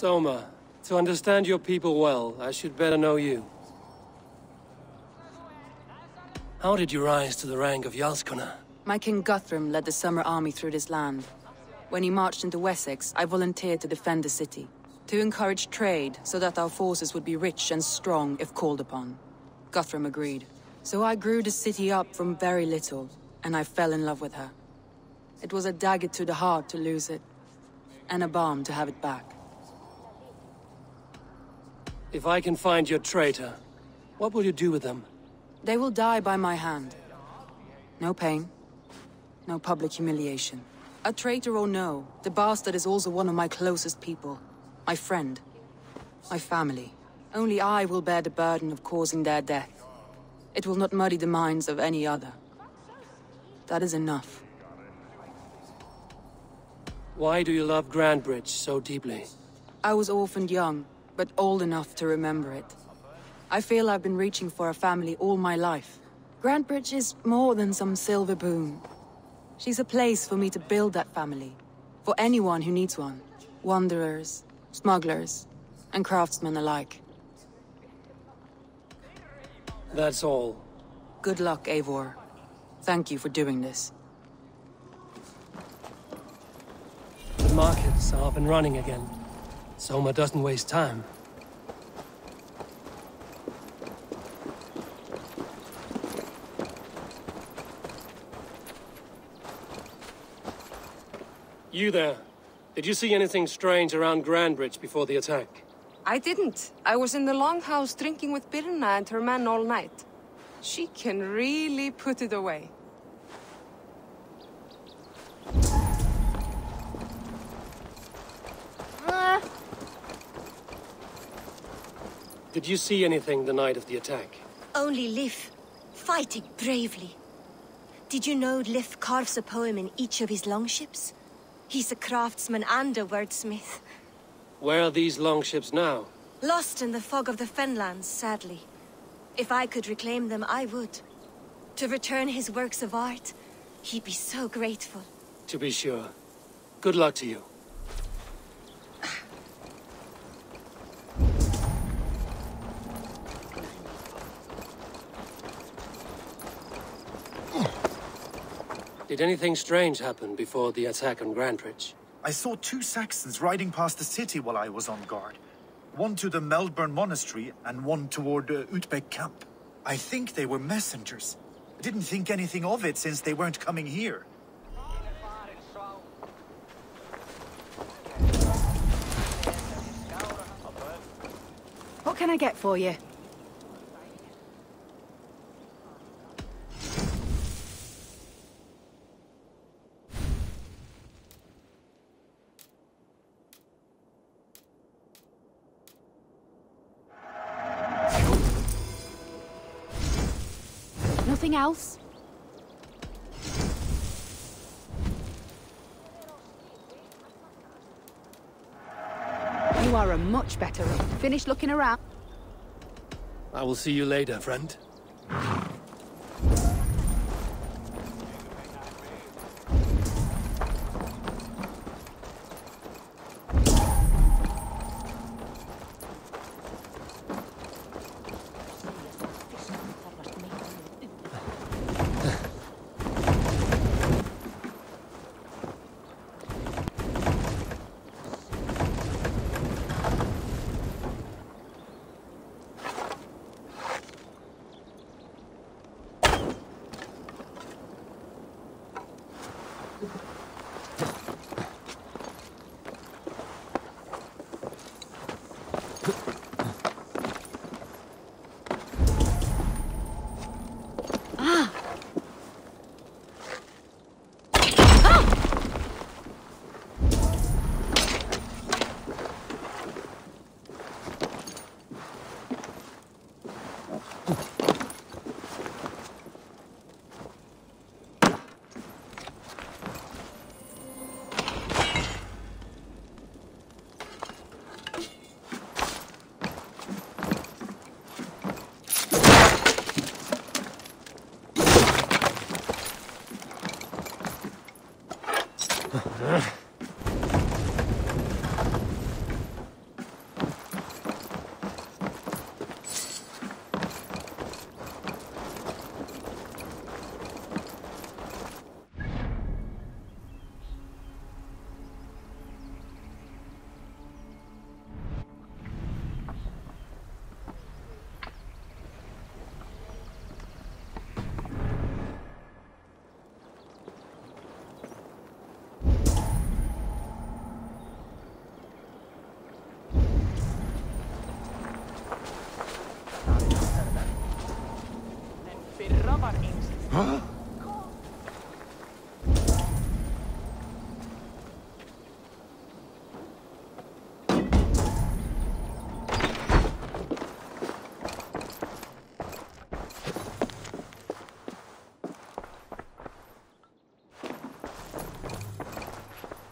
Soma, to understand your people well, I should better know you. How did you rise to the rank of Jarlskona? My king Guthrum led the summer army through this land. When he marched into Wessex, I volunteered to defend the city, to encourage trade so that our forces would be rich and strong if called upon. Guthrum agreed. So I grew the city up from very little, and I fell in love with her. It was a dagger to the heart to lose it, and a balm to have it back. If I can find your traitor, what will you do with them? They will die by my hand. No pain, no public humiliation. A traitor or no, the bastard is also one of my closest people. My friend. My family. Only I will bear the burden of causing their death. It will not muddy the minds of any other. That is enough. Why do you love Grandbridge so deeply? I was orphaned young, but old enough to remember it. I feel I've been reaching for a family all my life. Grandbridge is more than some silver boon. She's a place for me to build that family. For anyone who needs one. Wanderers, smugglers, and craftsmen alike. That's all. Good luck, Eivor. Thank you for doing this. The markets are up and running again. Soma doesn't waste time. You there. Did you see anything strange around Grandbridge before the attack? I didn't. I was in the longhouse drinking with Birna and her men all night. She can really put it away. Did you see anything the night of the attack? Only Lif, fighting bravely. Did you know Lif carves a poem in each of his longships? He's a craftsman and a wordsmith. Where are these longships now? Lost in the fog of the Fenlands, sadly. If I could reclaim them, I would. To return his works of art, he'd be so grateful. To be sure. Good luck to you. Did anything strange happen before the attack on Grandbridge? I saw 2 Saxons riding past the city while I was on guard. One to the Melbourne Monastery and one toward Utbeck Camp. I think they were messengers. I didn't think anything of it since they weren't coming here. What can I get for you? Nothing else? You are a much better one. Finish looking around. I will see you later, friend.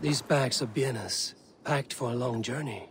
These bags are bienes, packed for a long journey.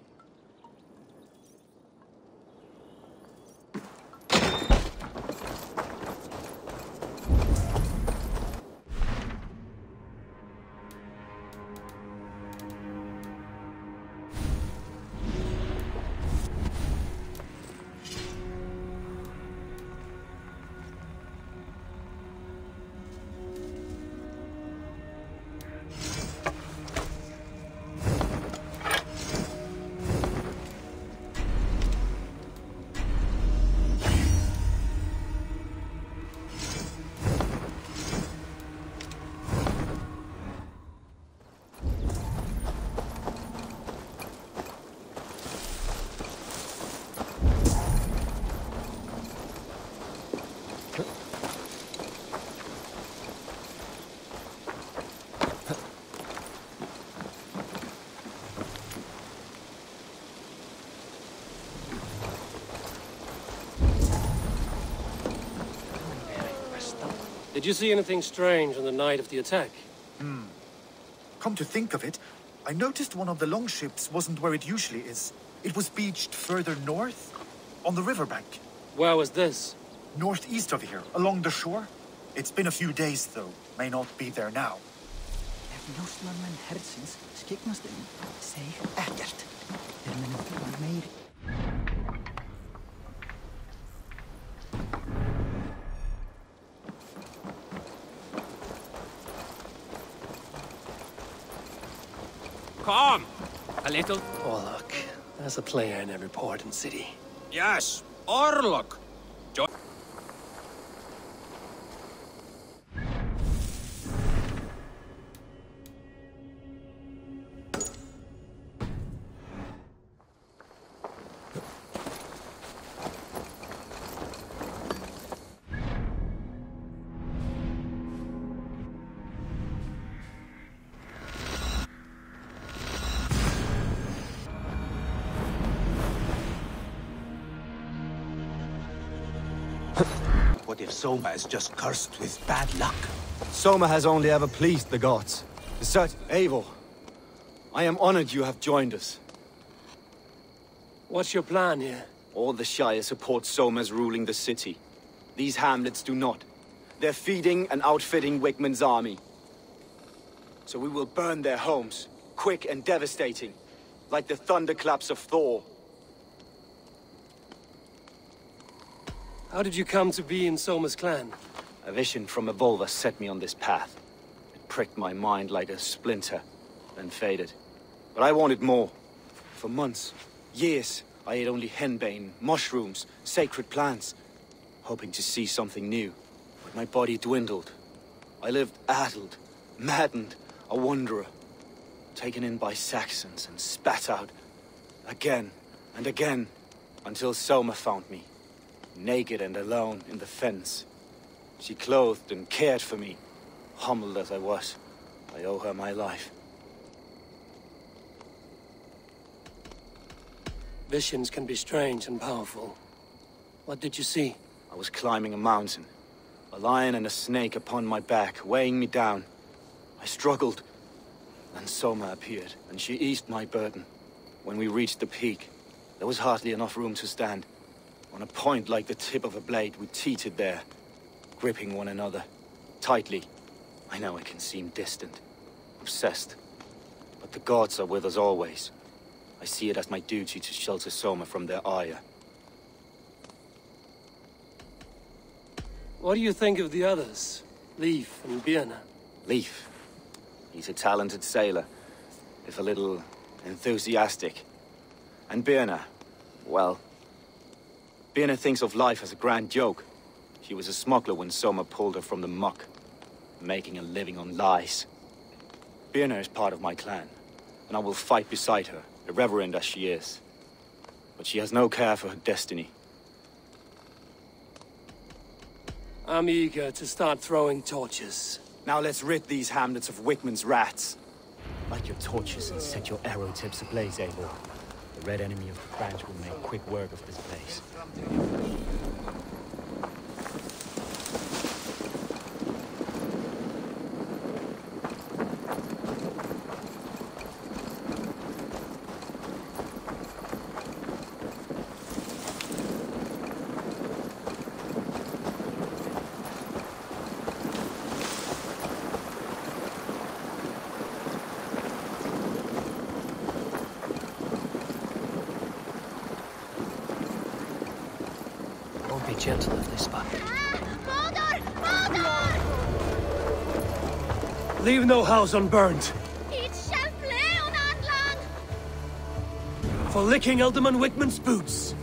Did you see anything strange on the night of the attack? Come to think of it, I noticed one of the longships wasn't where it usually is. It was beached further north, on the riverbank. Where was this? Northeast of here, along the shore. It's been a few days, though. May not be there now. Come! A little? Oh, look. There's a player in every port and city. Yes, Orlok. What if Soma is just cursed with bad luck? Soma has only ever pleased the gods. Besides, Eivor, I am honored you have joined us. What's your plan here? All the Shire support Soma's ruling the city. These hamlets do not. They're feeding and outfitting Wigmund's army. So we will burn their homes, quick and devastating, like the thunderclaps of Thor. How did you come to be in Soma's clan? A vision from Evolva set me on this path. It pricked my mind like a splinter, then faded. But I wanted more. For months, years, I ate only henbane, mushrooms, sacred plants, hoping to see something new. But my body dwindled. I lived addled, maddened, a wanderer, taken in by Saxons and spat out, again and again, until Soma found me. Naked and alone in the fens. She clothed and cared for me. Humbled as I was, I owe her my life. Visions can be strange and powerful. What did you see? I was climbing a mountain. A lion and a snake upon my back, weighing me down. I struggled. Then Soma appeared, and she eased my burden. When we reached the peak, there was hardly enough room to stand. On a point like the tip of a blade, we teetered there, gripping one another, tightly. I know it can seem distant, obsessed, but the gods are with us always. I see it as my duty to shelter Soma from their ire. What do you think of the others? Leif and Birna? Leif. He's a talented sailor, if a little enthusiastic. And Birna, well, Birna thinks of life as a grand joke. She was a smuggler when Soma pulled her from the muck, making a living on lies. Birna is part of my clan, and I will fight beside her, irreverent as she is. But she has no care for her destiny. I'm eager to start throwing torches. Now let's rid these hamlets of Wigmund's rats. Light your torches and set your arrow tips ablaze, Eivor. The red enemy of the branch will make quick work of this place. gentle if they spot me. Leave no house unburned. For licking Alderman Wickman's boots.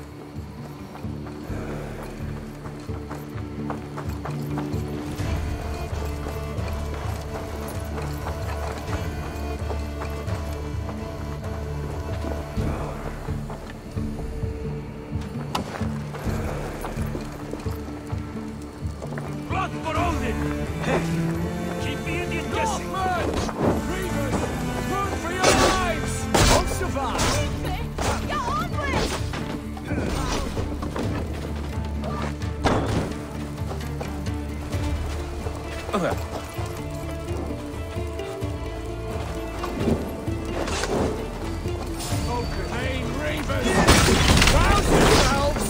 Blood for Odin! Keep the Indian guessing! Reavers! Run for your lives! Don't survive! Hey, Reavers! Rouse yourselves!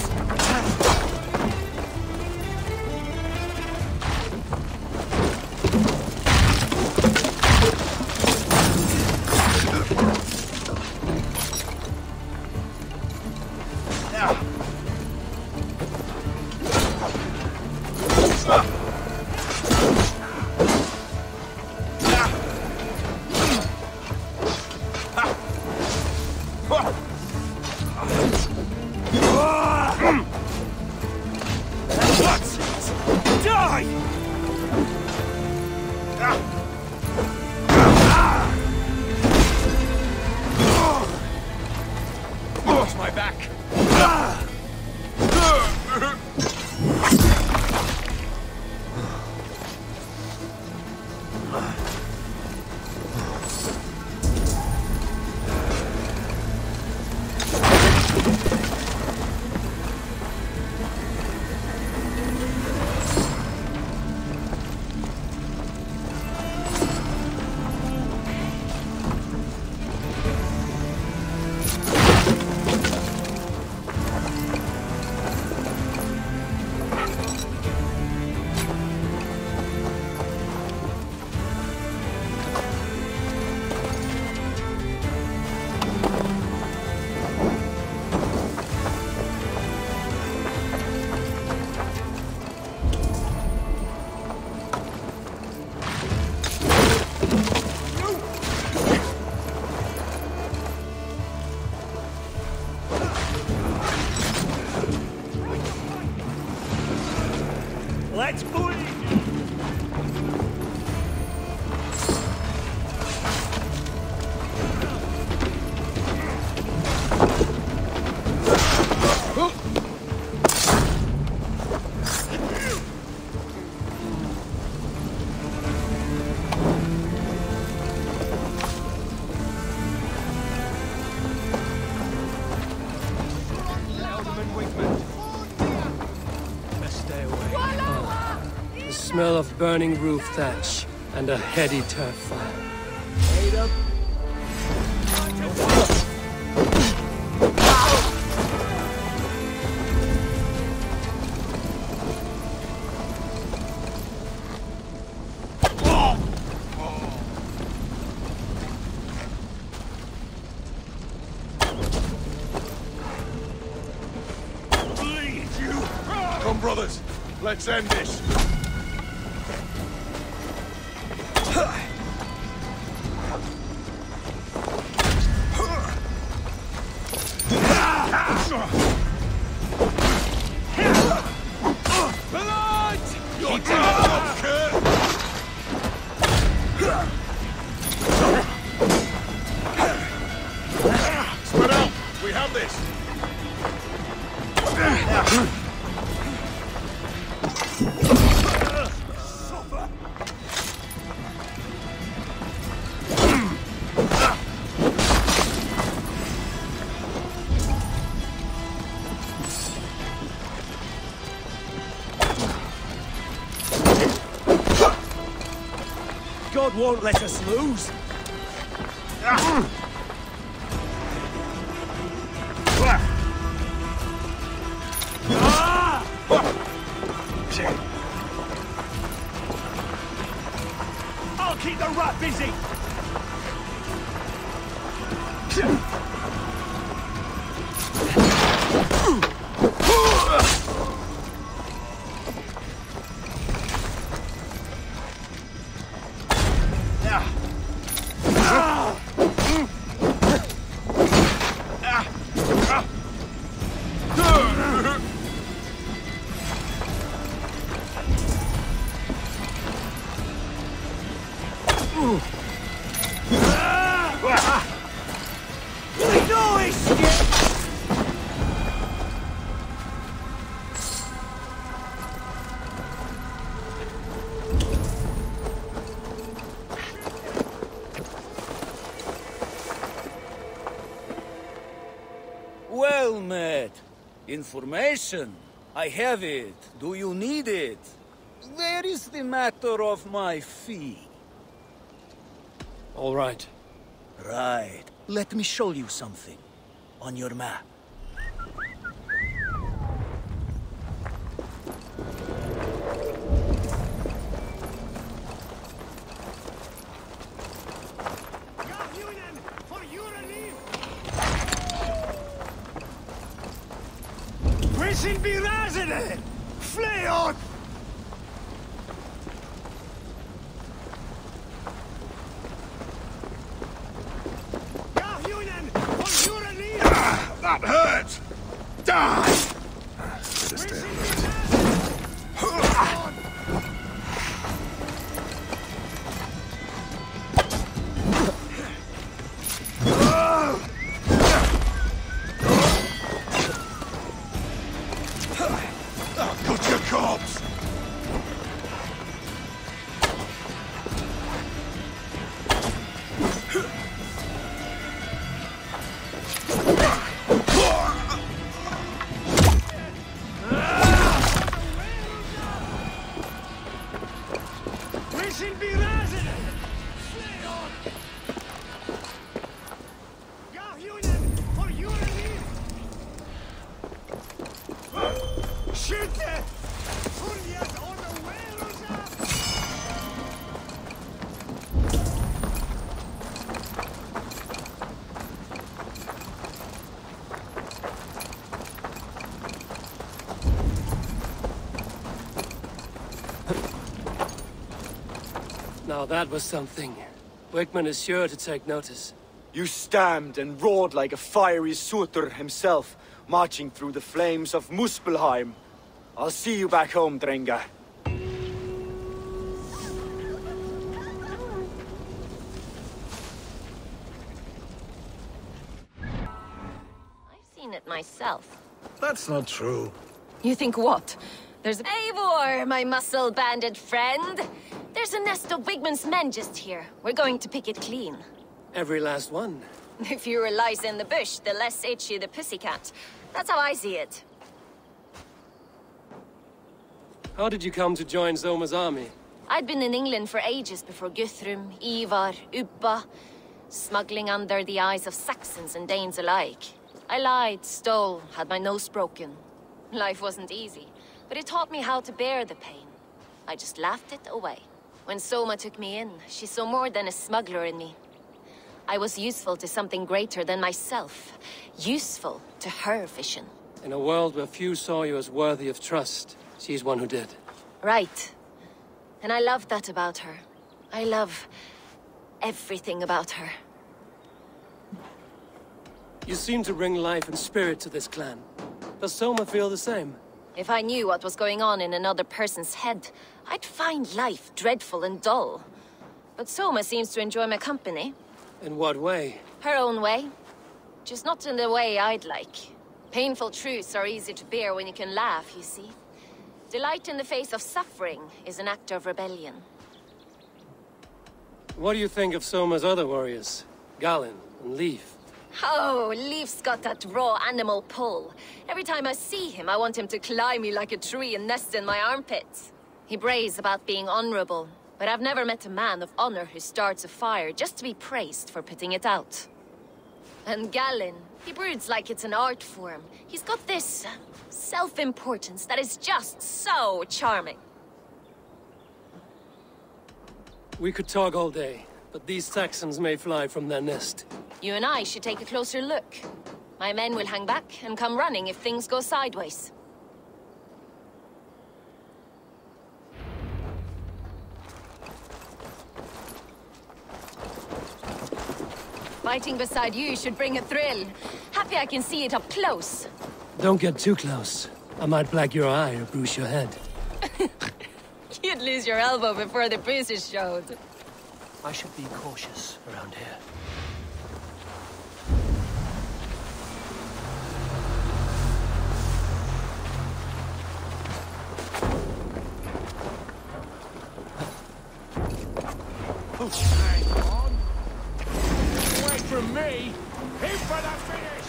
Watch my back! Let's bleed! Smell of burning roof thatch and a heady turf fire. Wait up. Bleed, you! Come, brothers, let's end this. Spread out! We have this! God won't let us lose. I'll keep the rat busy. Well met. Information. I have it. Do you need it? There is the matter of my fee. All right. Right. Let me show you something. On your map. Prisen berazene! Fleot! That hurts! Die! Got your corpse! Now that was something. Wickman is sure to take notice. You stamped and roared like a fiery Surtur himself, marching through the flames of Muspelheim. I'll see you back home, Drenga. I've seen it myself. That's not true. You think what? There's Eivor, my muscle-banded friend. There's a nest of Wigman's men just here. We're going to pick it clean. Every last one. The fewer lies in the bush, the less itchy the pussycat. That's how I see it. How did you come to join Zoma's army? I'd been in England for ages before Guthrum, Ivar, Ubba, smuggling under the eyes of Saxons and Danes alike. I lied, stole, had my nose broken. Life wasn't easy, but it taught me how to bear the pain. I just laughed it away. When Soma took me in, she saw more than a smuggler in me. I was useful to something greater than myself. Useful to her vision. In a world where few saw you as worthy of trust, she's one who did. Right. And I love that about her. I love everything about her. You seem to bring life and spirit to this clan. Does Soma feel the same? If I knew what was going on in another person's head, I'd find life dreadful and dull. But Soma seems to enjoy my company. In what way? Her own way. Just not in the way I'd like. Painful truths are easy to bear when you can laugh, you see. Delight in the face of suffering is an act of rebellion. What do you think of Soma's other warriors? Galin and Leif? Oh, Leif's got that raw animal pull. Every time I see him, I want him to climb me like a tree and nest in my armpits. He brays about being honorable, but I've never met a man of honor who starts a fire just to be praised for putting it out. And Galin, he broods like it's an art form. He's got this self-importance that is just so charming. We could talk all day, but these Saxons may fly from their nest. You and I should take a closer look. My men will hang back and come running if things go sideways. Fighting beside you should bring a thrill. Happy I can see it up close. Don't get too close. I might black your eye or bruise your head. You'd lose your elbow before the bruises showed. I should be cautious around here. Hang on! Away from me! Aim for the finish!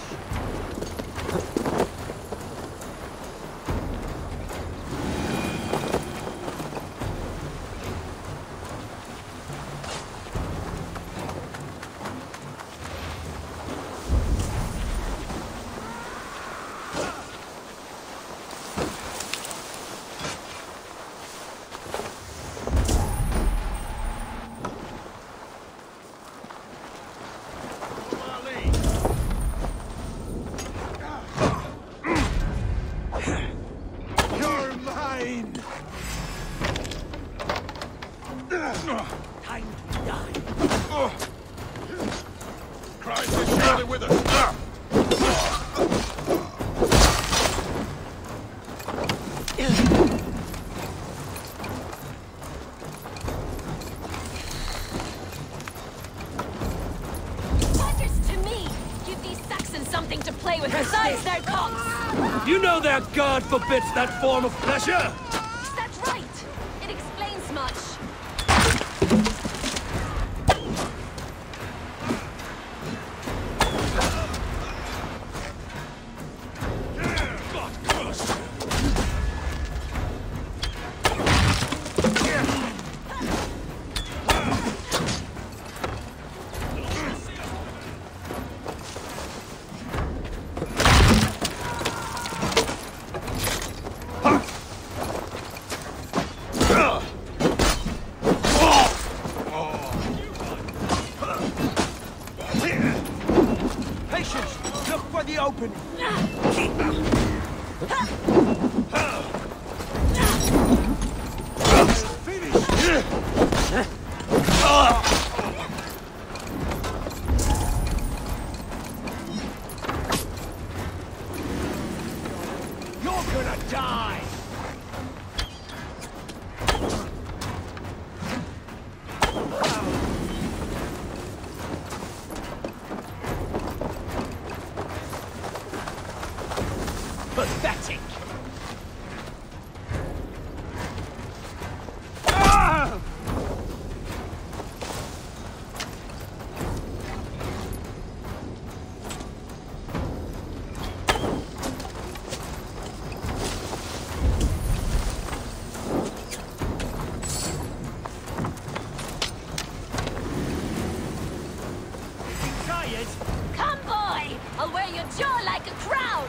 with us. Something to play with besides their cogs! You know their god forbids that form of pleasure! Is that right? It explains much. Pathetic! Tired? Come, boy! I'll wear your jaw like a crown!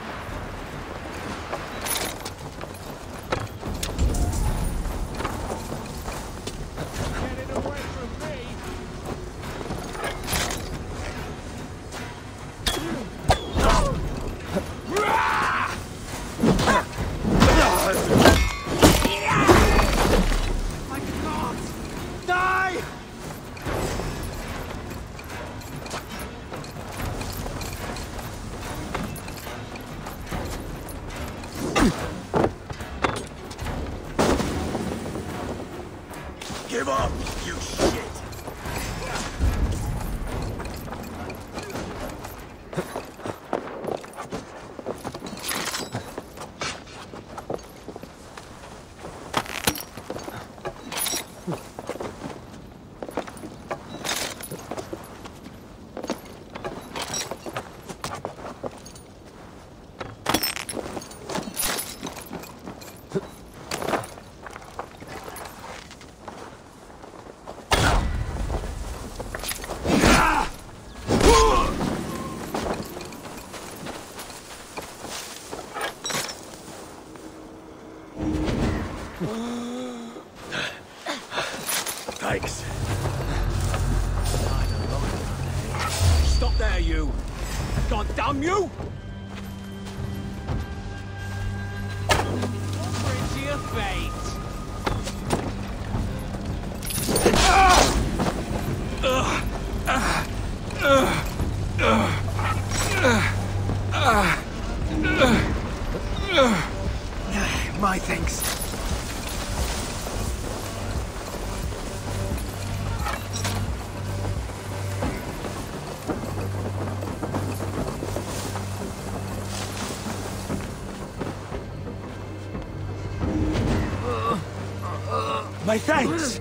Give up, you shit! Thanks. Stop there, you! God damn you! Over into your fate! My thanks. My thanks!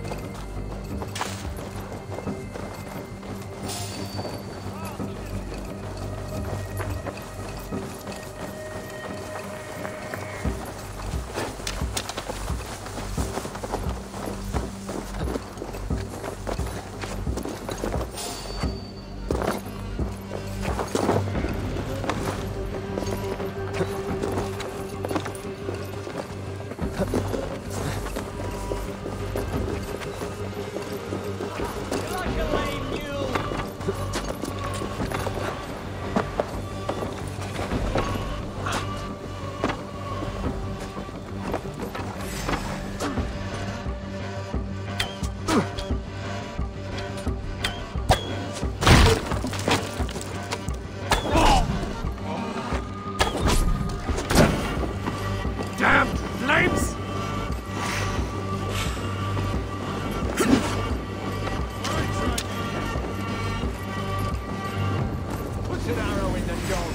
in the dog.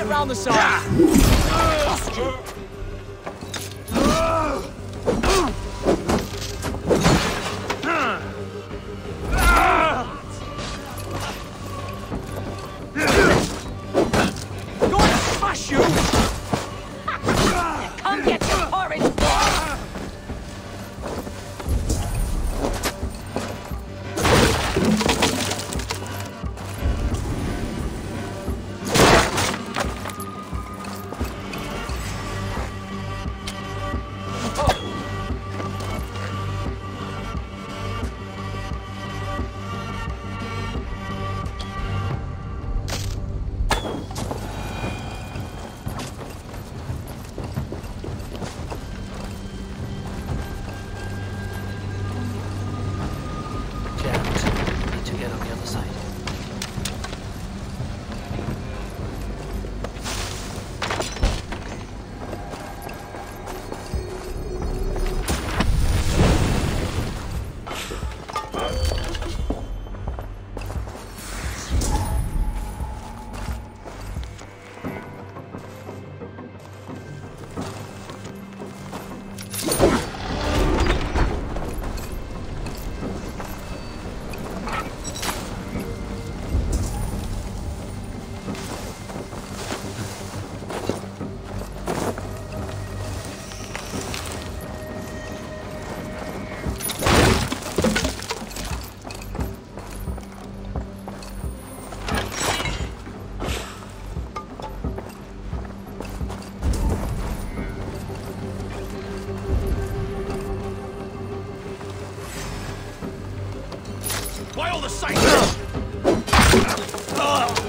Around the side. Going to smash you! Come get your porridge!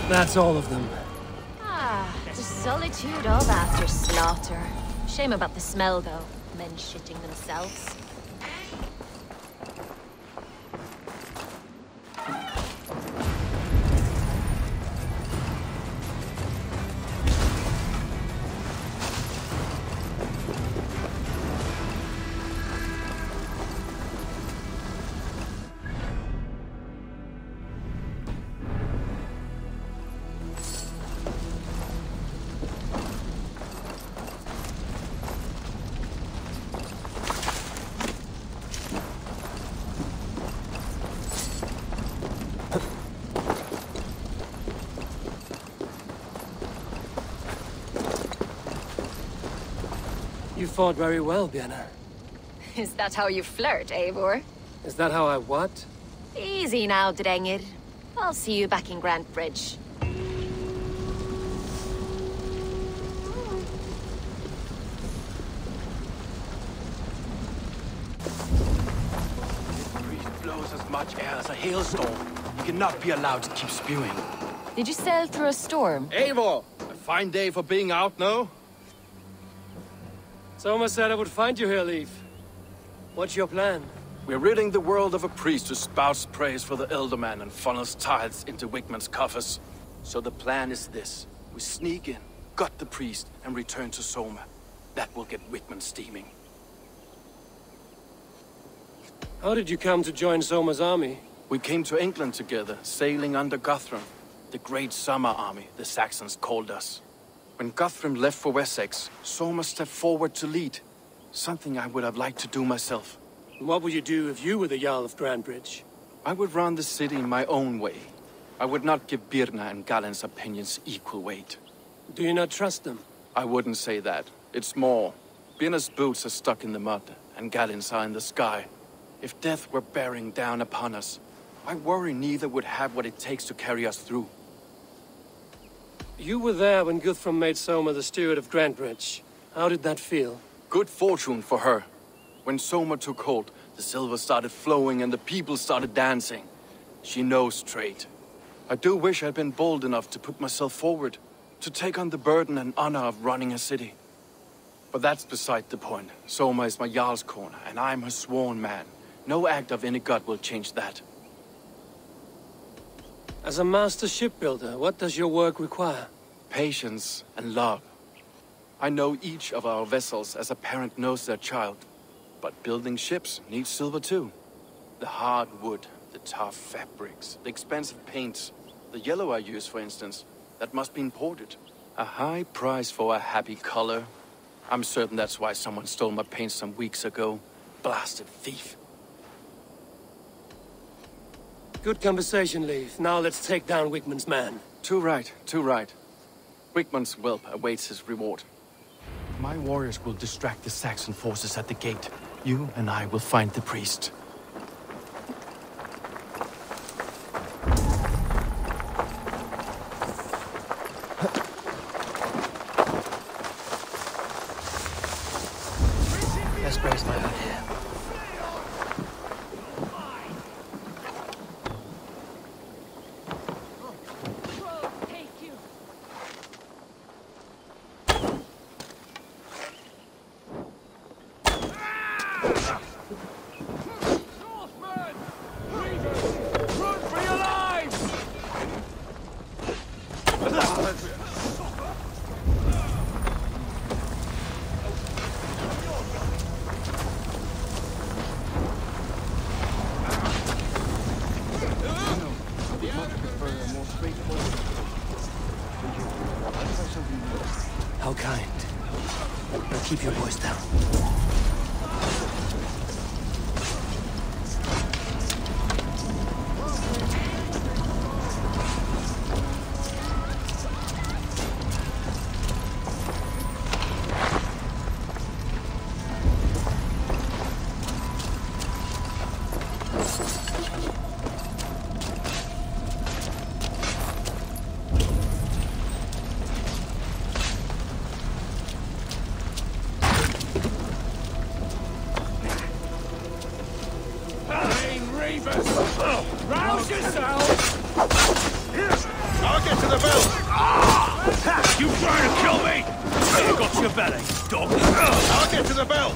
That's all of them. Ah, the solitude of after slaughter. Shame about the smell, though. Men shitting themselves. You fought very well, Björn. Is that how you flirt, Eivor? Is that how I what? Easy now, Drengir. I'll see you back in Grand Bridge. This priest blows as much air as a hailstorm. He cannot be allowed to keep spewing. Did you sail through a storm? Eivor! A fine day for being out, no? Soma said I would find you here, Leif. What's your plan? We're ridding the world of a priest who spouts praise for the Elderman and funnels tithes into Wigman's coffers. So the plan is this. We sneak in, gut the priest, and return to Soma. That will get Wigman steaming. How did you come to join Soma's army? We came to England together, sailing under Guthrum. The great summer army, the Saxons called us. When Guthrum left for Wessex, Soma stepped forward to lead. Something I would have liked to do myself. What would you do if you were the Jarl of Grandbridge? I would run the city my own way. I would not give Birna and Galen's opinions equal weight. Do you not trust them? I wouldn't say that. It's more. Birna's boots are stuck in the mud, and Galen's are in the sky. If death were bearing down upon us, I worry neither would have what it takes to carry us through. You were there when Guthrum made Soma the steward of Grantbridge. How did that feel? Good fortune for her. When Soma took hold, the silver started flowing and the people started dancing. She knows trade. I do wish I'd been bold enough to put myself forward, to take on the burden and honor of running a city. But that's beside the point. Soma is my Jarl's corner, and I'm her sworn man. No act of any god will change that. As a master shipbuilder, what does your work require? Patience and love. I know each of our vessels as a parent knows their child. But building ships needs silver too. The hard wood, the tough fabrics, the expensive paints. The yellow I use, for instance, that must be imported. A high price for a happy color. I'm certain that's why someone stole my paint some weeks ago. Blasted thief. Good conversation, Leif. Now let's take down Wigmund's man. Too right, too right. Wigmund's whelp awaits his reward. My warriors will distract the Saxon forces at the gate. You and I will find the priest. Let's brace my hood here. How kind. Now keep your voice down. Rouse yourself! I'll get to the bell! You trying to kill me? You got your belly, dog. I'll get to the bell!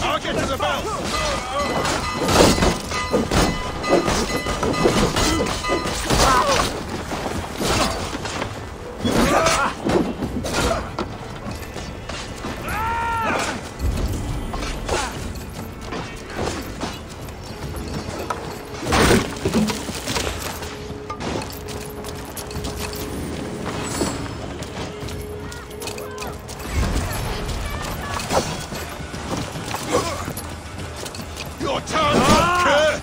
I'll get to the bell! Your tongue won't care!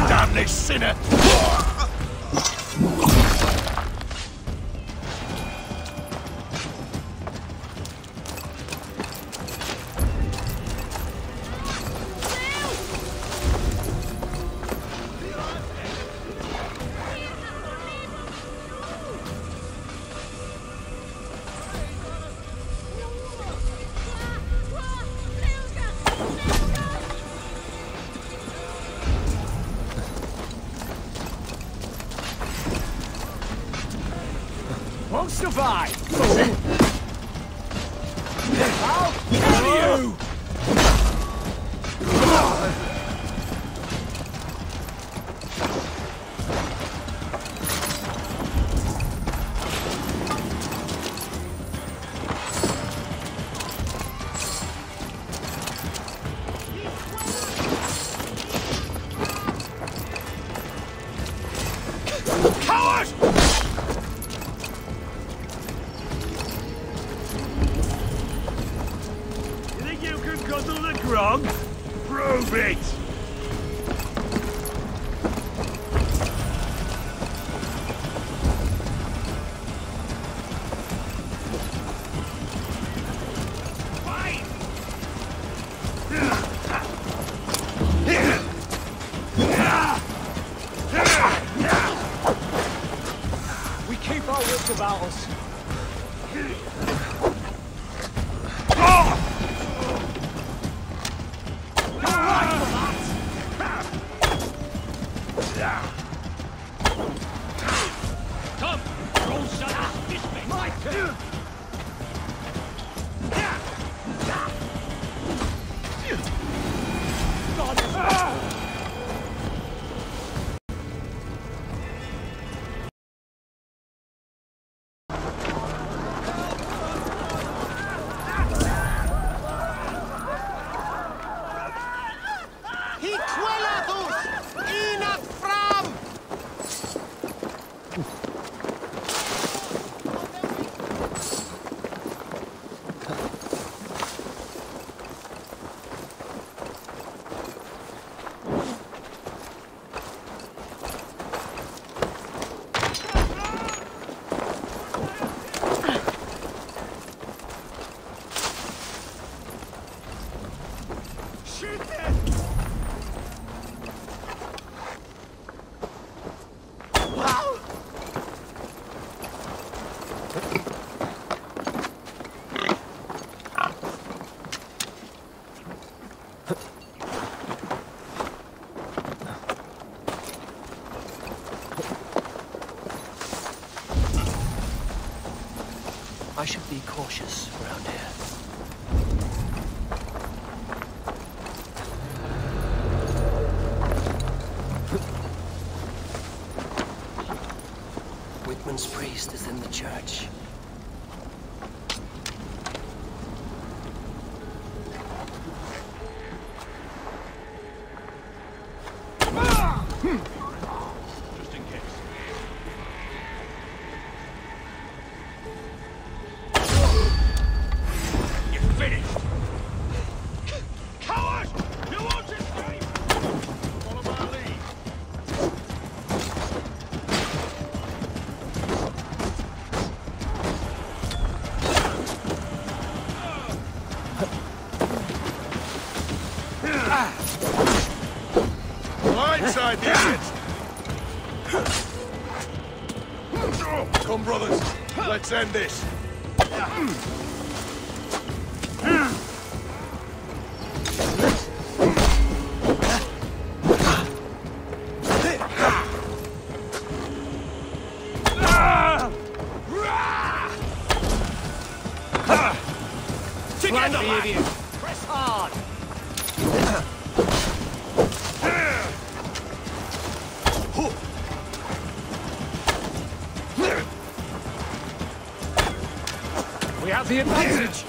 Damn this sinner! Won't survive! I'll kill you! Coward! You think you can guzzle the grog? Prove it! We keep our wits about us. Come! Roll shut up! This way! My turn! I should be cautious around here. Whitman's priest is in the church. Just in case. You're finished! Coward! You won't escape! Follow my lead. Blindside the idiot! Come, brothers. Let's end this. Together, idiot! Press hard! We have the advantage!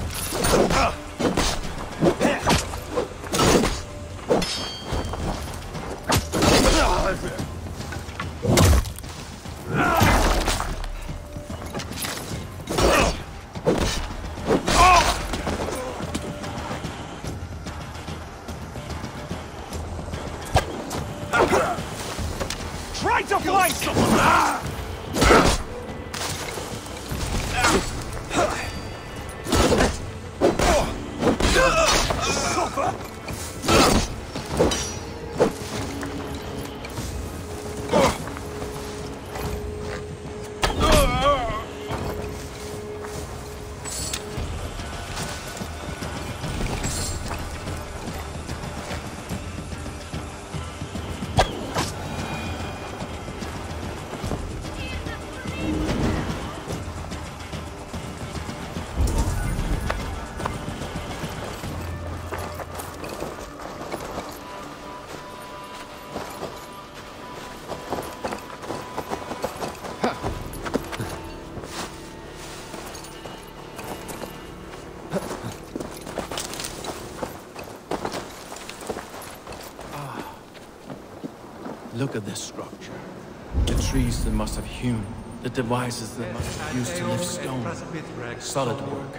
Try to flank! Look at this structure. The trees they must have hewn, the devices they must have used to lift stone. Solid work.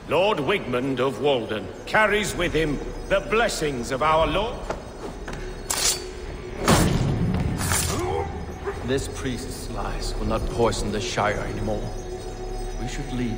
Lord Wigmund of Walden carries with him the blessings of our Lord. This priest's lies will not poison the Shire anymore. We should leave.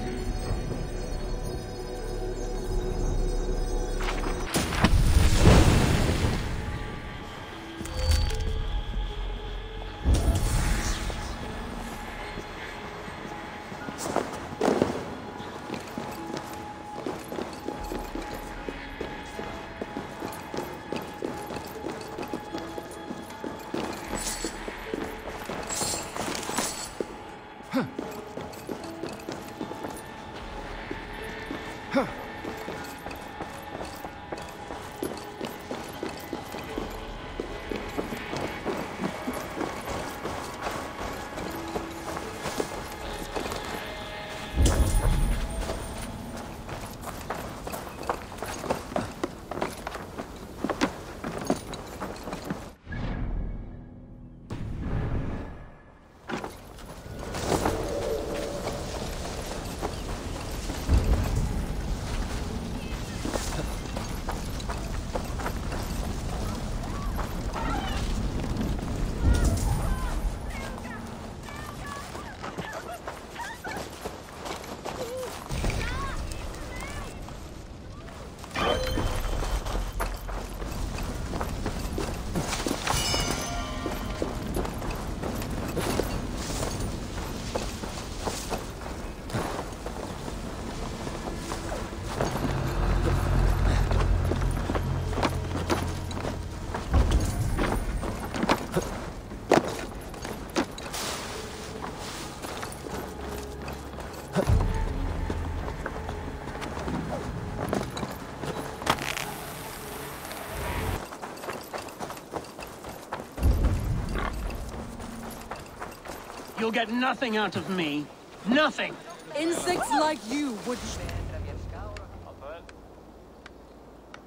You'll get nothing out of me. Nothing! Insects like you would...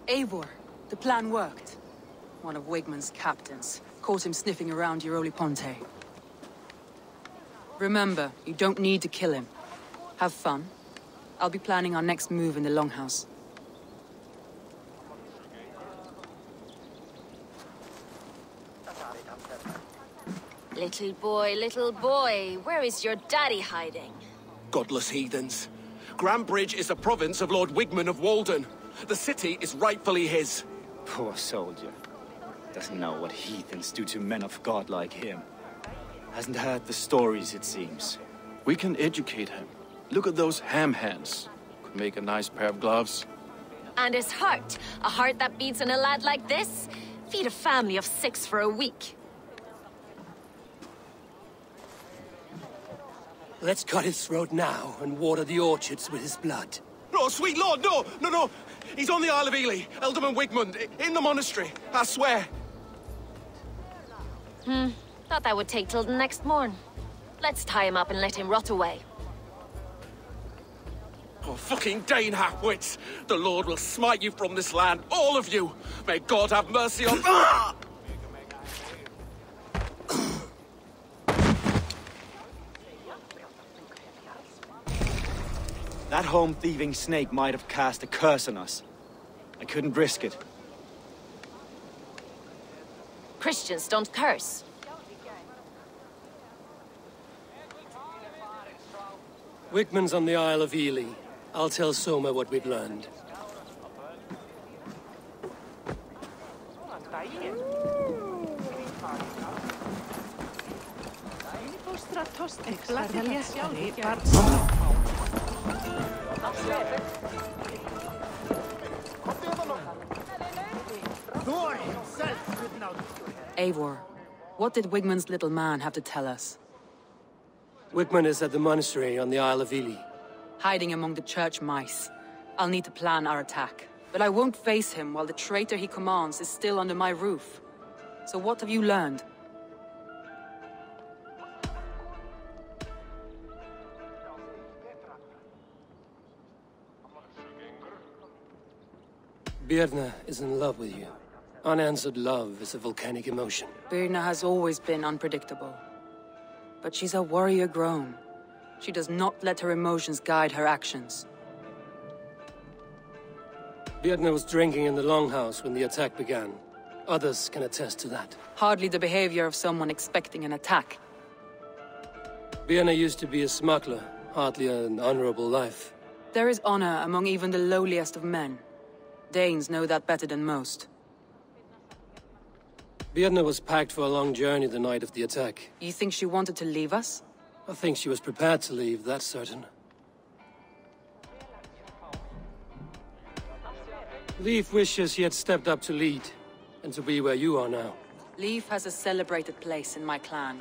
Eivor, the plan worked. One of Wigmund's captains caught him sniffing around Euroli Ponte. Remember, you don't need to kill him. Have fun. I'll be planning our next move in the Longhouse. Little boy, where is your daddy hiding? Godless heathens. Grambridge is a province of Lord Wigmund of Walden. The city is rightfully his. Poor soldier. Doesn't know what heathens do to men of God like him. Hasn't heard the stories, it seems. We can educate him. Look at those ham hands. Could make a nice pair of gloves. And his heart. A heart that beats in a lad like this? Feed a family of 6 for a week. Let's cut his throat now and water the orchards with his blood. No, sweet lord, no! He's on the Isle of Ely, Ealdorman Wigmund, in the monastery, I swear. Thought that would take till the next morn. Let's tie him up and let him rot away. Oh, fucking Dane half-wits! The Lord will smite you from this land, all of you! May God have mercy on... That home-thieving snake might have cast a curse on us. I couldn't risk it. Christians don't curse. Wigmund's on the Isle of Ely. I'll tell Soma what we've learned. Eivor, what did Wigmund's little man have to tell us? Wigmund is at the monastery on the Isle of Ely. Hiding among the church mice. I'll need to plan our attack. But I won't face him while the traitor he commands is still under my roof. So what have you learned? Birna is in love with you. Unanswered love is a volcanic emotion. Birna has always been unpredictable. But she's a warrior grown. She does not let her emotions guide her actions. Birna was drinking in the Longhouse when the attack began. Others can attest to that. Hardly the behavior of someone expecting an attack. Birna used to be a smuggler, hardly an honorable life. There is honor among even the lowliest of men. Danes know that better than most. Birna was packed for a long journey the night of the attack. You think she wanted to leave us? I think she was prepared to leave, that's certain. Leif wishes he had stepped up to lead, and to be where you are now. Leif has a celebrated place in my clan.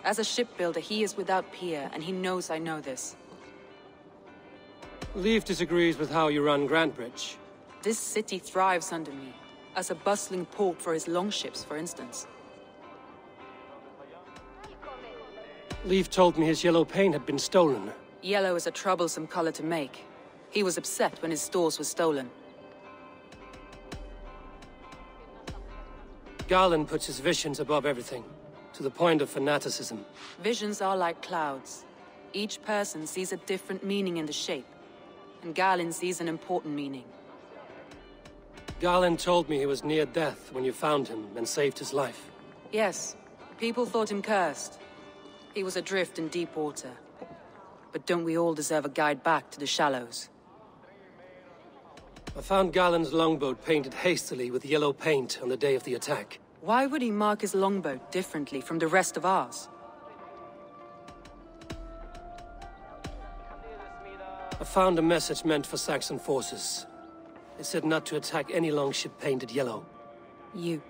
As a shipbuilder, he is without peer, and he knows I know this. Leif disagrees with how you run Grantbridge. This city thrives under me, as a bustling port for his longships, for instance. Leif told me his yellow paint had been stolen. Yellow is a troublesome color to make. He was upset when his stores were stolen. Garland puts his visions above everything, to the point of fanaticism. Visions are like clouds. Each person sees a different meaning in the shape, and Garland sees an important meaning. Garland told me he was near death when you found him and saved his life. Yes, people thought him cursed. He was adrift in deep water. But don't we all deserve a guide back to the shallows? I found Garland's longboat painted hastily with yellow paint on the day of the attack. Why would he mark his longboat differently from the rest of ours? I found a message meant for Saxon forces. It said not to attack any longship painted yellow. You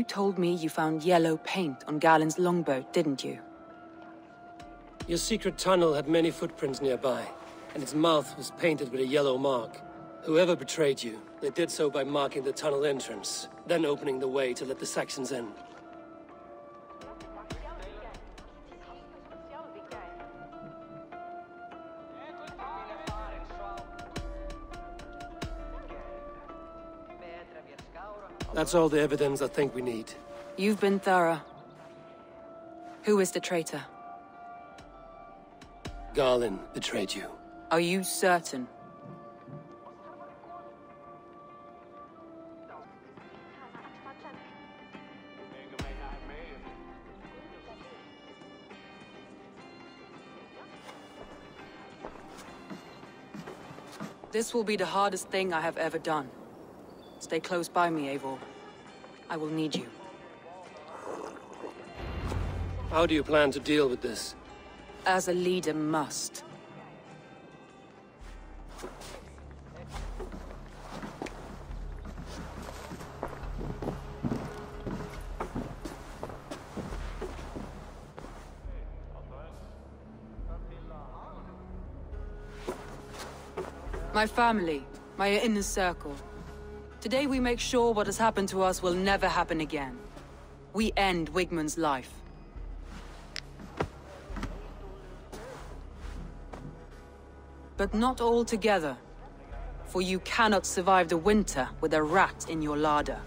told me you found yellow paint on Garland's longboat, didn't you? Your secret tunnel had many footprints nearby, and its mouth was painted with a yellow mark. Whoever betrayed you, they did so by marking the tunnel entrance, then opening the way to let the Saxons in. That's all the evidence I think we need. You've been thorough. Who is the traitor? Garland betrayed you. Are you certain? This will be the hardest thing I have ever done. Stay close by me, Eivor. I will need you. How do you plan to deal with this? As a leader must. My family, my inner circle. Today we make sure what has happened to us will never happen again. We end Wigmund's life. But not all together. For you cannot survive the winter with a rat in your larder.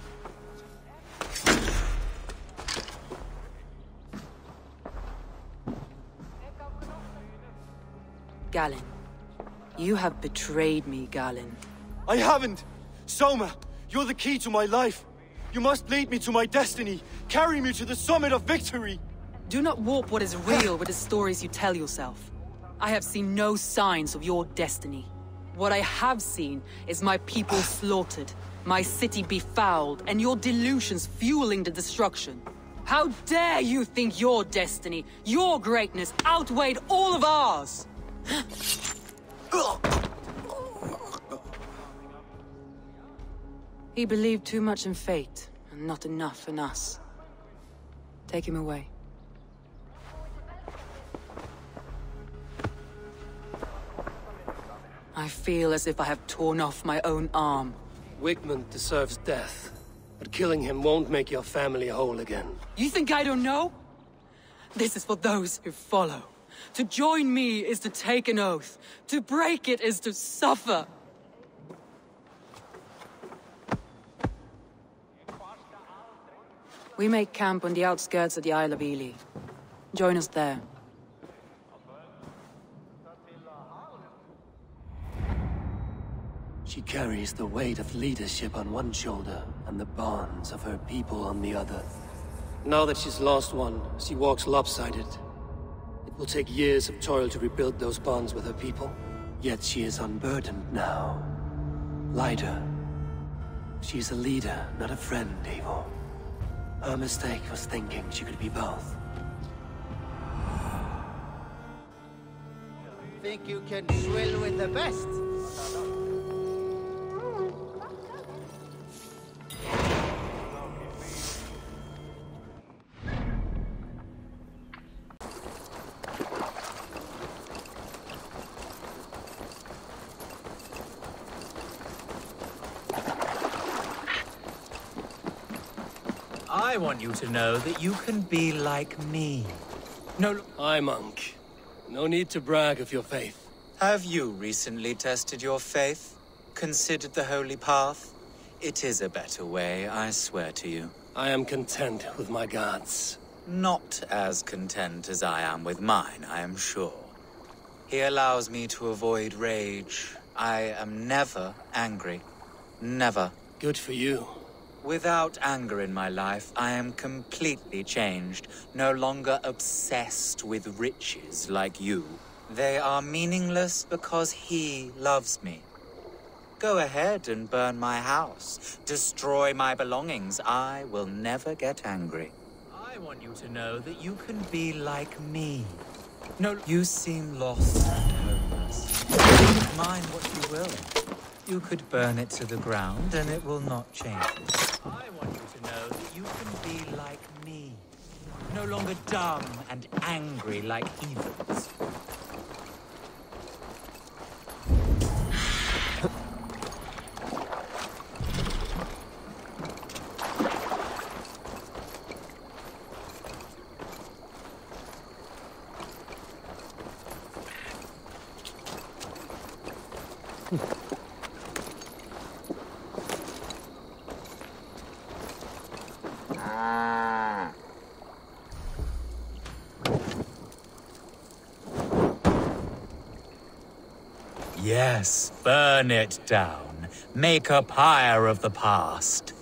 Galinn. You have betrayed me, Galinn. I haven't! Soma, you're the key to my life. You must lead me to my destiny. Carry me to the summit of victory. Do not warp what is real with the stories you tell yourself. I have seen no signs of your destiny. What I have seen is my people slaughtered, my city befouled, and your delusions fueling the destruction. How dare you think your destiny, your greatness, outweighed all of ours? He believed too much in fate, and not enough in us. Take him away. I feel as if I have torn off my own arm. Wigmund deserves death, but killing him won't make your family whole again. You think I don't know? This is for those who follow. To join me is to take an oath. To break it is to suffer. We make camp on the outskirts of the Isle of Ely. Join us there. She carries the weight of leadership on one shoulder and the bonds of her people on the other. Now that she's lost one, she walks lopsided. It will take years of toil to rebuild those bonds with her people. Yet she is unburdened now. Lighter. She's a leader, not a friend, Eivor. Her mistake was thinking she could be both. Think you can swill with the best? I want you to know that you can be like me. No. Aye, monk. No need to brag of your faith. Have you recently tested your faith? Considered the holy path? It is a better way, I swear to you. I am content with my gods. Not as content as I am with mine, I am sure. He allows me to avoid rage. I am never angry. Never. Good for you. Without anger in my life, I am completely changed. No longer obsessed with riches like you. They are meaningless because he loves me. Go ahead and burn my house. Destroy my belongings. I will never get angry. I want you to know that you can be like me. No, you seem lost and hopeless. Mind what you will. You could burn it to the ground and it will not change. I want you to know that you can be like me. No longer dumb and angry like heathens. Yes, burn it down. Make a pyre of the past.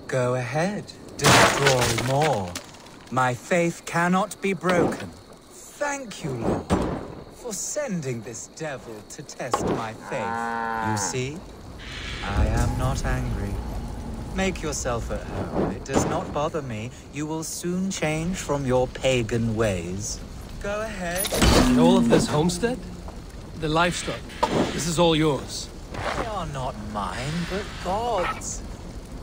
Go ahead, destroy more. My faith cannot be broken. Thank you, Lord, for sending this devil to test my faith. You see, I am not angry. Make yourself at home. It does not bother me. You will soon change from your pagan ways. Go ahead. And all of this homestead? The livestock. This is all yours. They are not mine, but God's.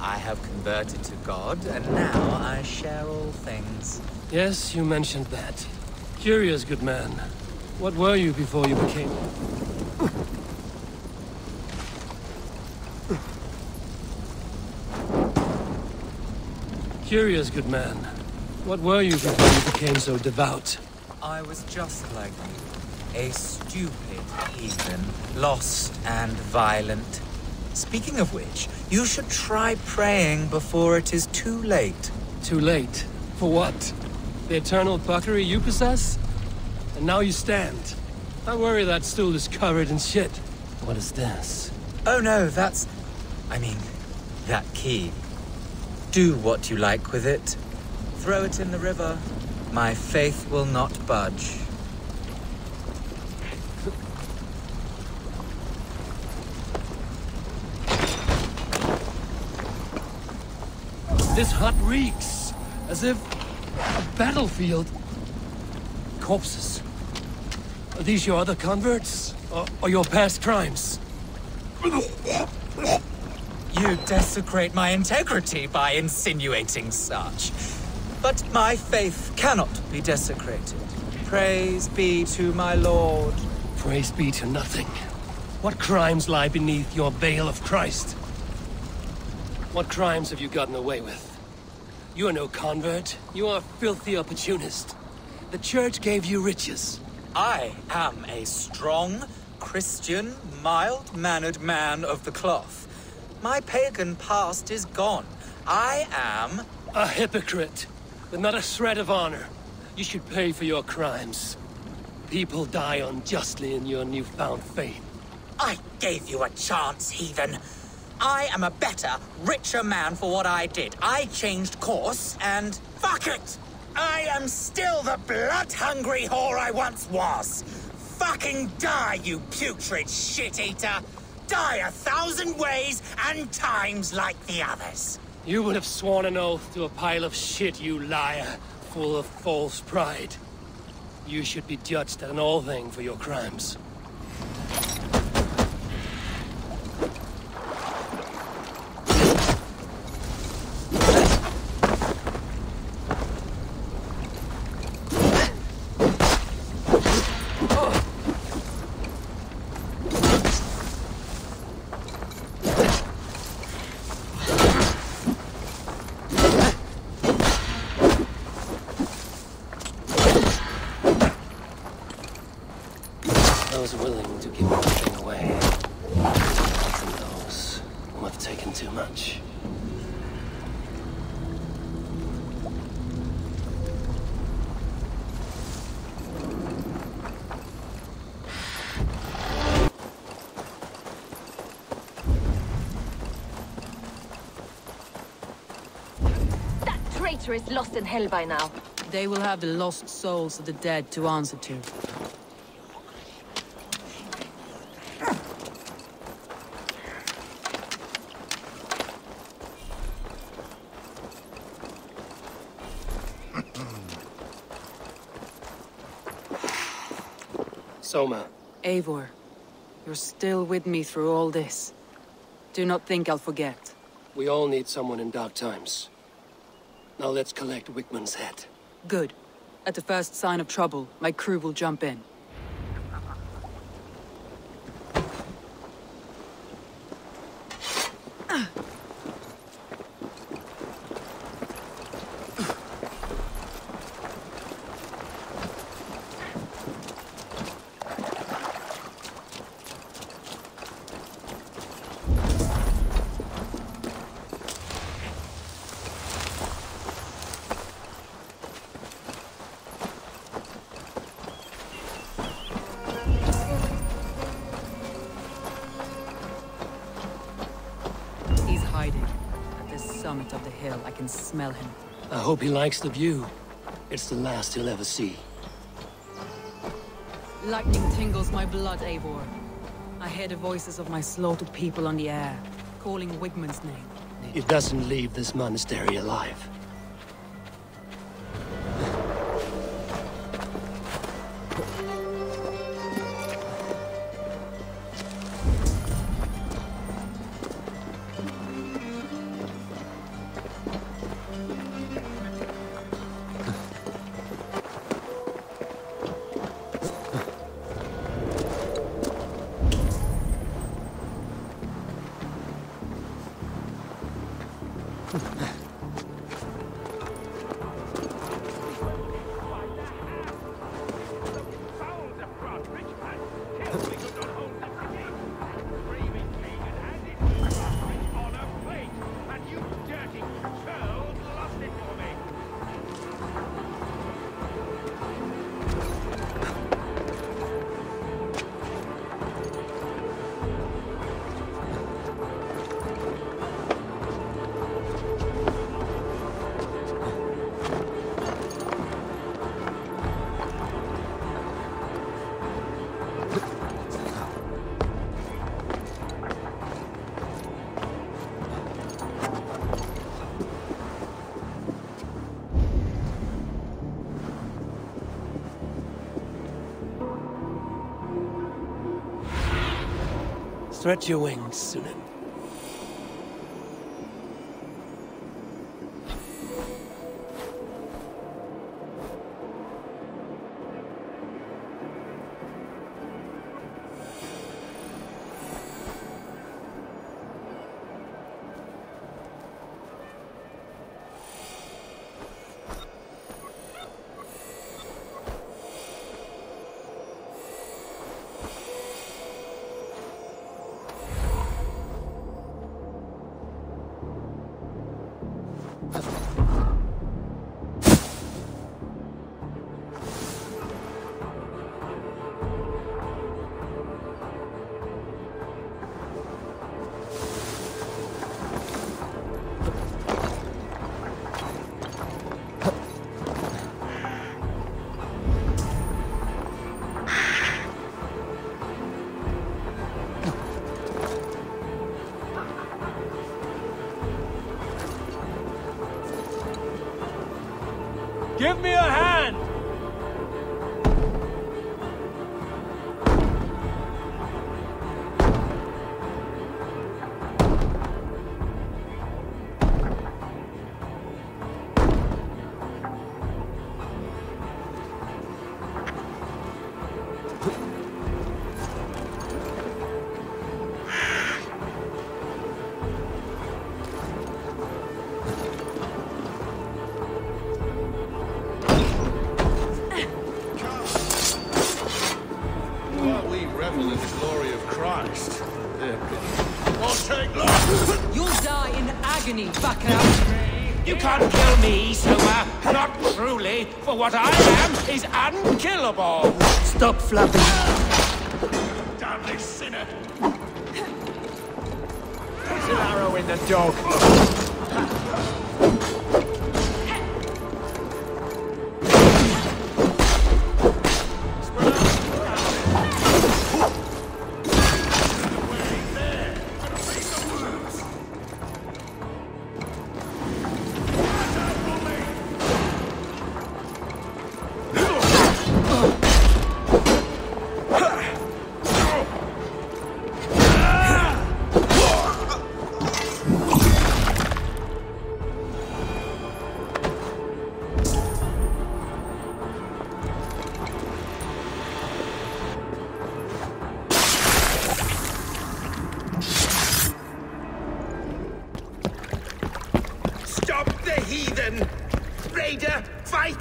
I have converted to God, and now I share all things. Yes, you mentioned that. Curious, good man. What were you before you became... Curious, good man. What were you before you became so devout? I was just like you. A stupid heathen. Lost and violent. Speaking of which, you should try praying before it is too late. Too late? For what? The eternal buckery you possess? And now you stand. I worry that stool is covered in shit. What is this? Oh no, that's... that key. Do what you like with it. Throw it in the river. My faith will not budge. This hut reeks, as if a battlefield. Corpses. Are these your other converts? Or your past crimes? You desecrate my integrity by insinuating such. But my faith cannot be desecrated. Praise be to my Lord. Praise be to nothing. What crimes lie beneath your veil of Christ? What crimes have you gotten away with? You are no convert. You are a filthy opportunist. The church gave you riches. I am a strong, Christian, mild-mannered man of the cloth. My pagan past is gone. I am... a hypocrite, with not a shred of honor. You should pay for your crimes. People die unjustly in your newfound faith. I gave you a chance, heathen. I am a better, richer man for what I did. I changed course, and fuck it! I am still the blood-hungry whore I once was. Fucking die, you putrid shit-eater! Die 1,000 ways and times like the others. You would have sworn an oath to a pile of shit, you liar, full of false pride. You should be judged at an all-thing for your crimes. Those willing to give everything away, and those who have taken too much. That traitor is lost in hell by now. They will have the lost souls of the dead to answer to. Soma. Eivor, you're still with me through all this. Do not think I'll forget. We all need someone in dark times. Now let's collect Wickman's head. Good. At the first sign of trouble, my crew will jump in. Summit of the hill. I can smell him. I hope he likes the view. It's the last he'll ever see. Lightning tingles my blood, Eivor. I hear the voices of my slaughtered people on the air, calling Wigmund's name. He doesn't leave this monastery alive. Stretch your wings, Sunan. Give me a hand! You can't kill me, Soma. Not truly, for what I am is unkillable. Stop flapping. Damned sinner. There's an arrow in the dog.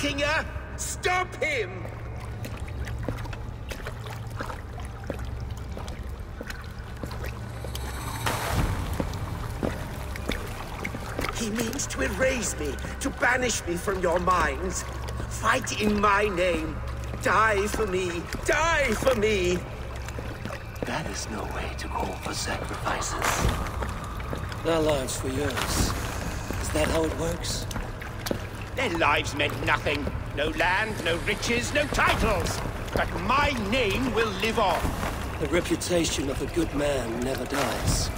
Vikinger! Stop him! He means to erase me, to banish me from your minds. Fight in my name. Die for me. Die for me. That is no way to call for sacrifices. Their lives for yours. Is that how it works? Their lives meant nothing. No land, no riches, no titles. But my name will live on. The reputation of a good man never dies.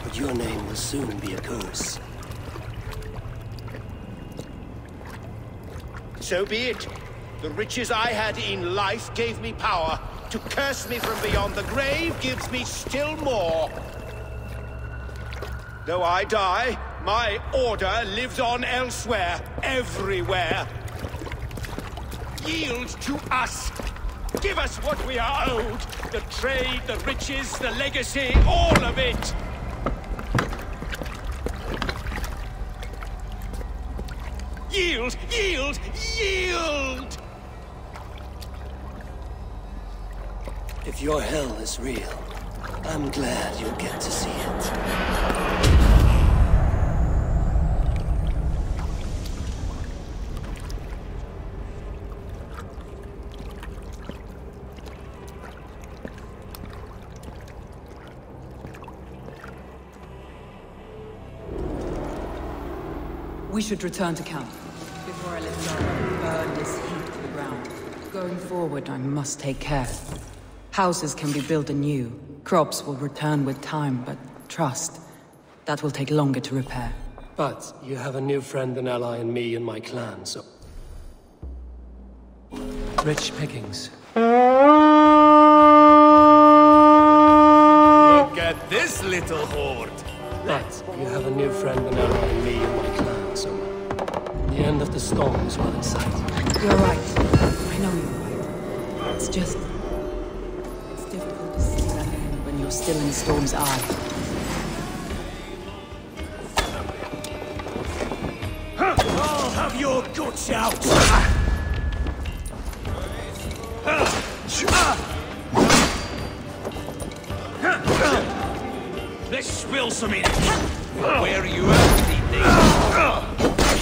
But your name will soon be a curse. So be it. The riches I had in life gave me power. To curse me from beyond the grave gives me still more. Though I die, my order lives on elsewhere, everywhere. Yield to us. Give us what we are owed. The trade, the riches, the legacy, all of it. Yield, yield, yield! If your hell is real, I'm glad you'll get to see it. We should return to camp. Before I let Zara burn this heat to the ground. Going forward, I must take care. Houses can be built anew. Crops will return with time, but trust, that will take longer to repair. But you have a new friend and ally in me and my clan, so... Rich pickings. Look at this little hoard. But you have a new friend and ally in me and my clan, so... The end of the storm is well in sight. You're right. I know you're right. It's just... It's difficult to see that end when you're still in the storm's eye. I'll have your guts out! Let's spill some in. Where are you at, these?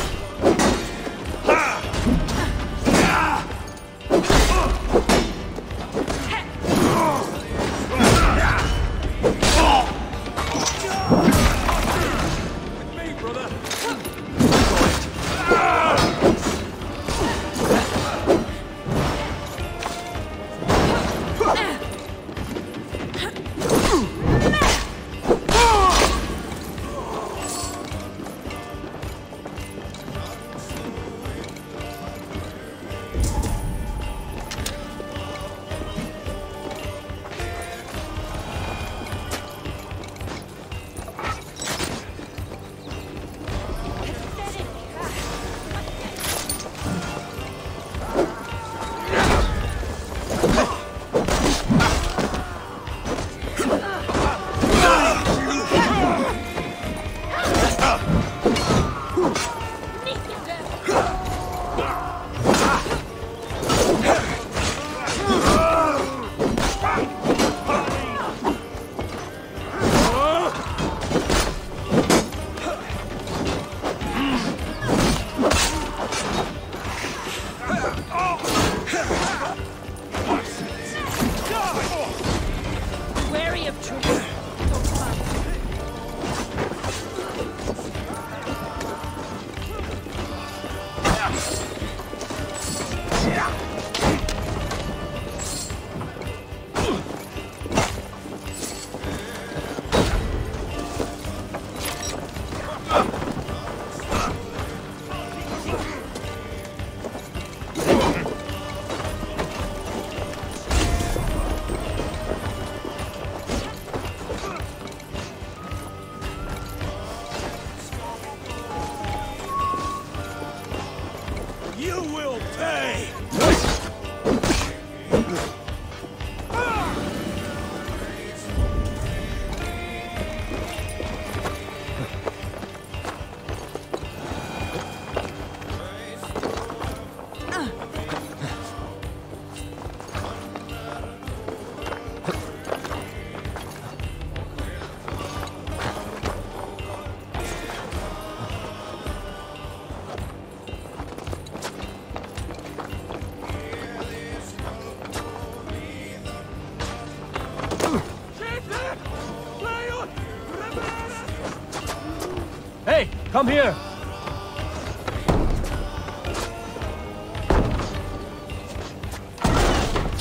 Come here!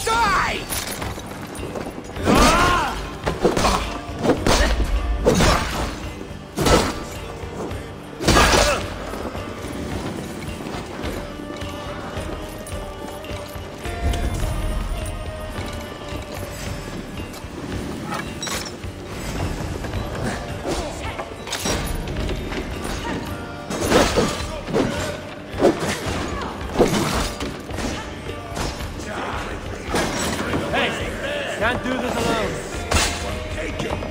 Die! Can't do this alone. Take it!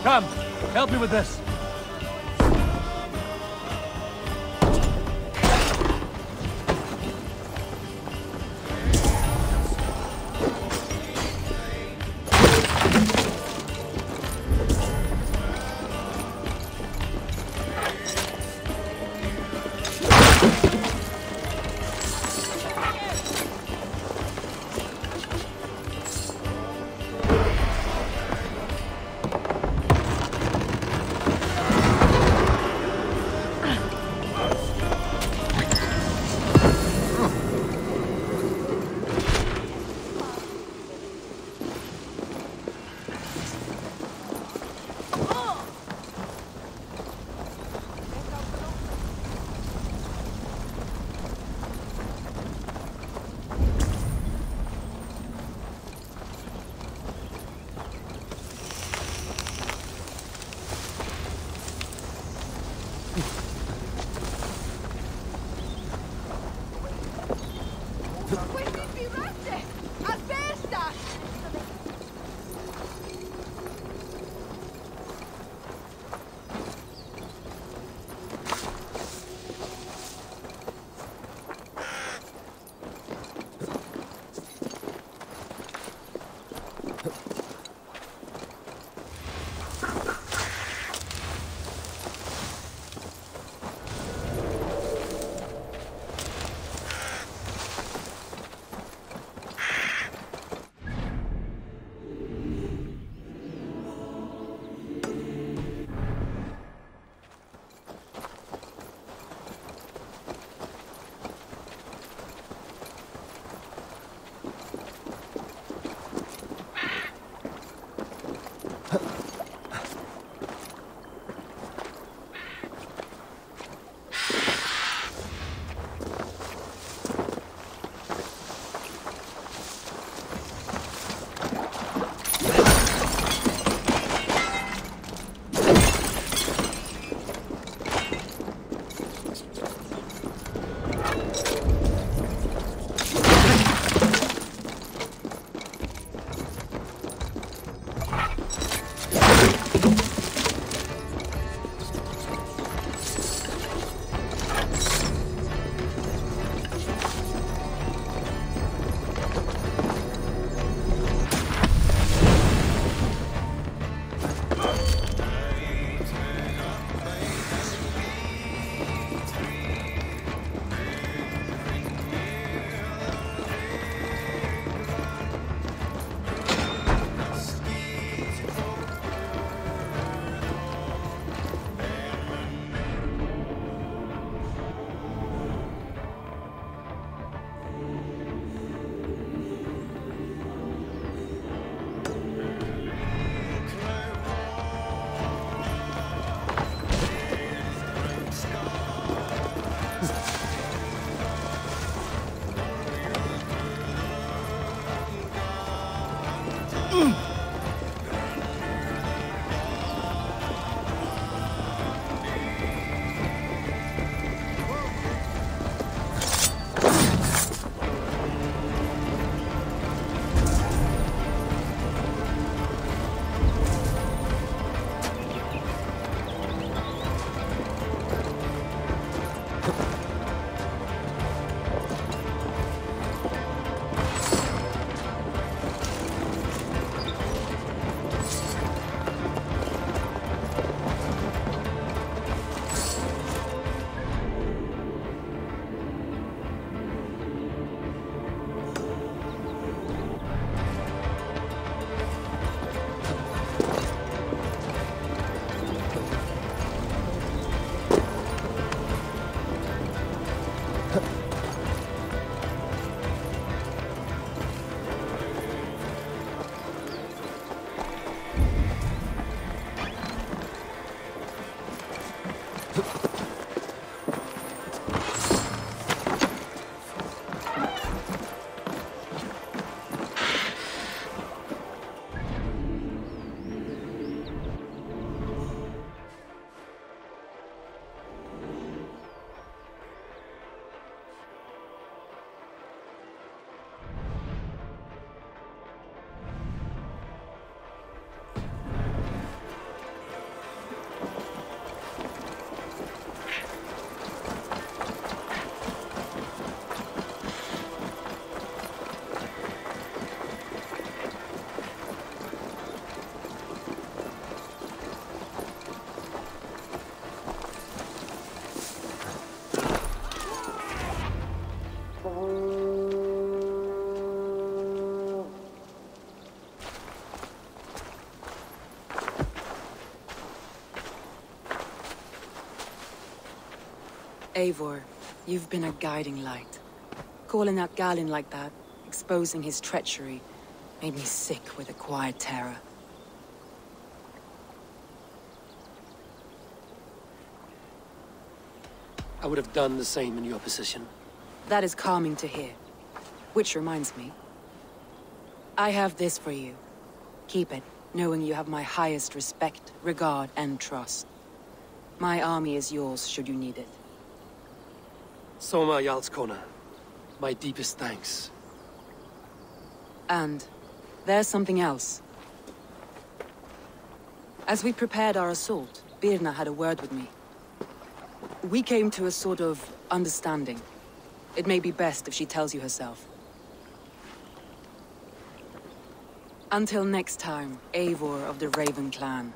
Come, help me with this. Eivor, you've been a guiding light. Calling out Galinn like that, exposing his treachery, made me sick with a quiet terror. I would have done the same in your position. That is calming to hear. Which reminds me. I have this for you. Keep it, knowing you have my highest respect, regard, and trust. My army is yours, should you need it. Soma Jarlskona, my deepest thanks. And there's something else. As we prepared our assault, Birna had a word with me. We came to a sort of understanding. It may be best if she tells you herself. Until next time, Eivor of the Raven Clan.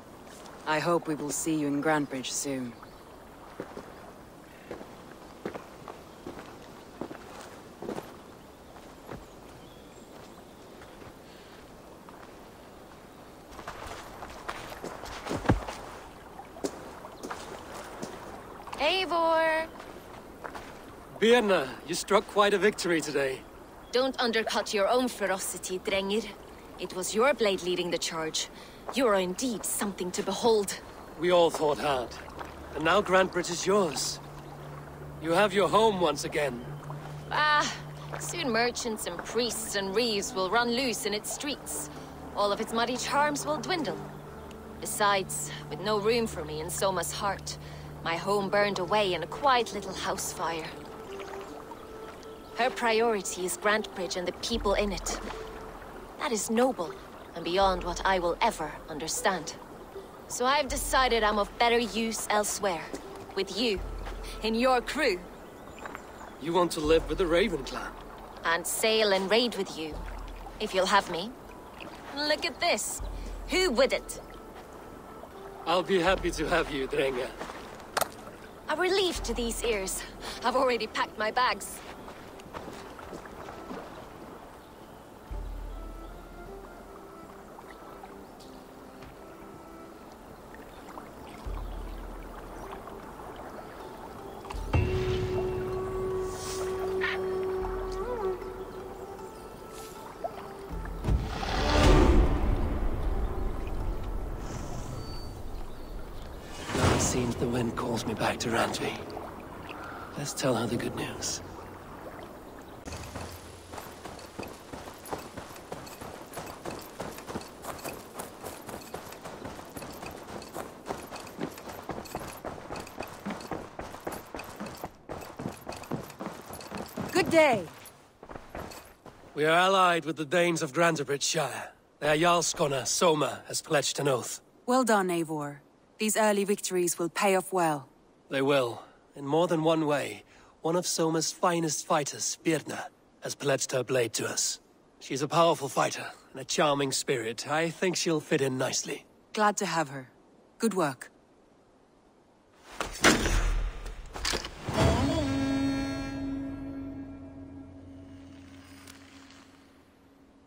I hope we will see you in Grantebridge soon. Eivor! Birna, you struck quite a victory today. Don't undercut your own ferocity, Drengir. It was your blade leading the charge. You are indeed something to behold. We all fought hard. And now Grantebridge is yours. You have your home once again. Soon merchants and priests and reeves will run loose in its streets. All of its muddy charms will dwindle. Besides, with no room for me in Soma's heart, my home burned away in a quiet little house fire. Her priority is Grantebridge and the people in it. That is noble, and beyond what I will ever understand. So I've decided I'm of better use elsewhere. With you. In your crew. You want to live with the Raven Clan? And sail and raid with you. If you'll have me. Look at this. Who wouldn't? I'll be happy to have you, Drenge. A relief to these ears. I've already packed my bags. Seems the wind calls me back to Randvi. Let's tell her the good news. Good day. We are allied with the Danes of Grantebridge Shire. Their Jarlskona, Soma, has pledged an oath. Well done, Eivor. These early victories will pay off well. They will. In more than one way. One of Soma's finest fighters, Birna, has pledged her blade to us. She's a powerful fighter and a charming spirit. I think she'll fit in nicely. Glad to have her. Good work.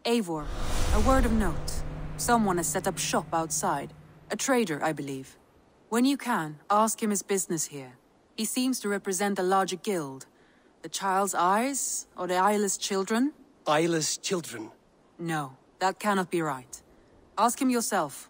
Eivor, a word of note. Someone has set up shop outside. A trader, I believe. When you can, ask him his business here. He seems to represent a larger guild. The Child's Eyes? Or the Eyeless Children? Eyeless children? No, that cannot be right. Ask him yourself.